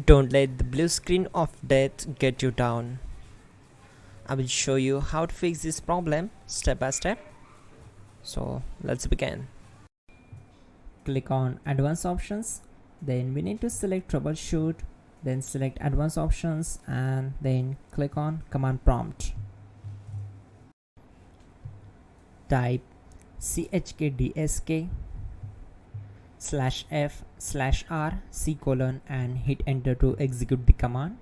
Don't let the blue screen of death get you down. I will show you how to fix this problem step by step. So let's begin. Click on advanced options, then we need to select troubleshoot, then select advanced options and then click on command prompt. Type chkdsk /f/r and hit enter to execute the command.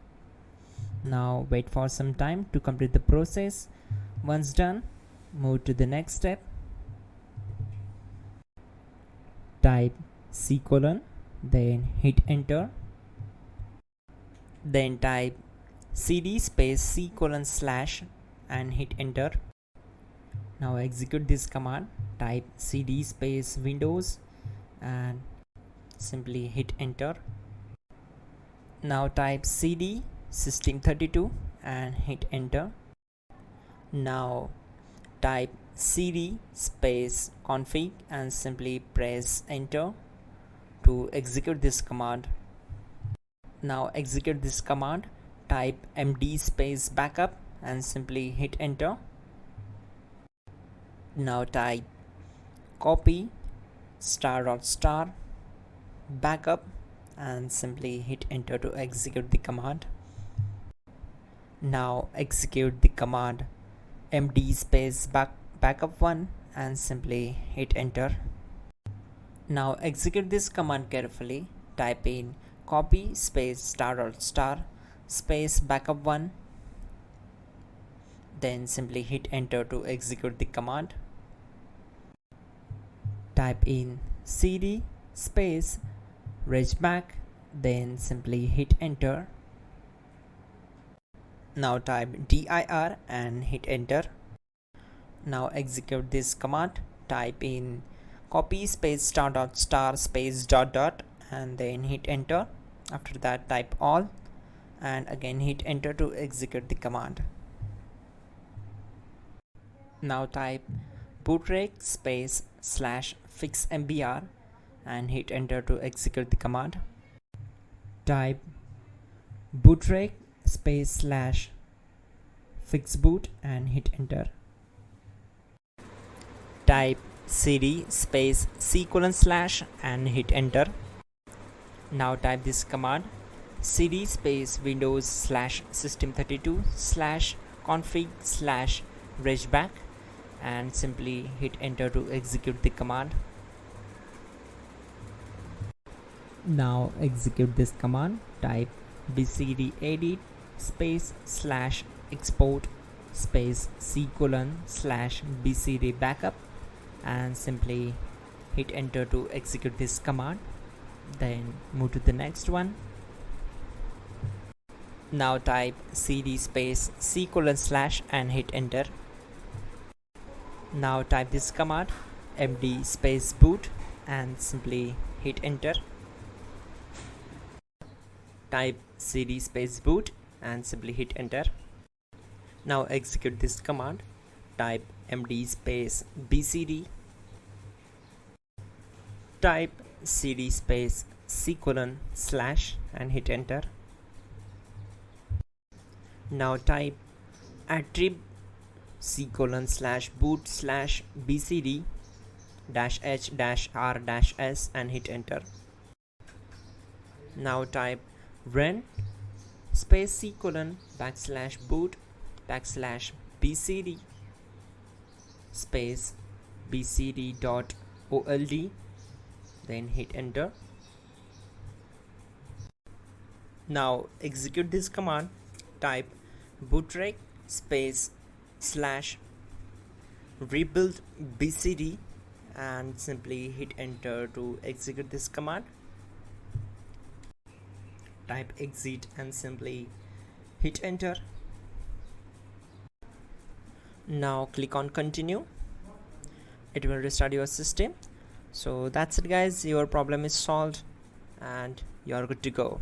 Now wait for some time to complete the process. Once done, move to the next step. Type then hit enter. Then type cd space / and hit enter. Now execute this command. Type cd space Windows and simply hit enter. Now type cd system32 and hit enter. Now type cd space config and simply press enter to execute this command. Now execute this command. Type md space backup and simply hit enter. Now type copy ** backup and simply hit enter to execute the command. Now execute the command md space backup1 and simply hit enter. Now execute this command carefully. Type in copy space ** space backup1, then simply hit enter to execute the command. Type in cd space regback, then simply hit enter. Now type dir and hit enter. Now execute this command. Type in copy space ** space ... and then hit enter. After that type all and again hit enter to execute the command. Now type bootrec space /fixmbr and hit enter to execute the command. Type bootrec space /fixboot and hit enter. Type cd space c:/ and hit enter. Now type this command cd space windows /system32 /config /regback and simply hit enter to execute the command. Now execute this command. Type bcd edit space /export space c:/ bcd backup and simply hit enter to execute this command. Then move to the next one. Now type cd space c:/ and hit enter. Now type this command md space boot and simply hit enter. Type cd space boot and simply hit enter. Now execute this command. Type md space bcd. Type cd space c:/ and hit enter. Now type attrib c:/boot /bcd -h-r-s and hit enter. Now type run space c:/boot /bcd space bcd.old, then hit enter. Now execute this command. Type bootrec space /rebuild bcd and simply hit enter to execute this command. Type exit and simply hit enter. Now click on continue. It will restart your system. So that's it guys, your problem is solved and you are good to go.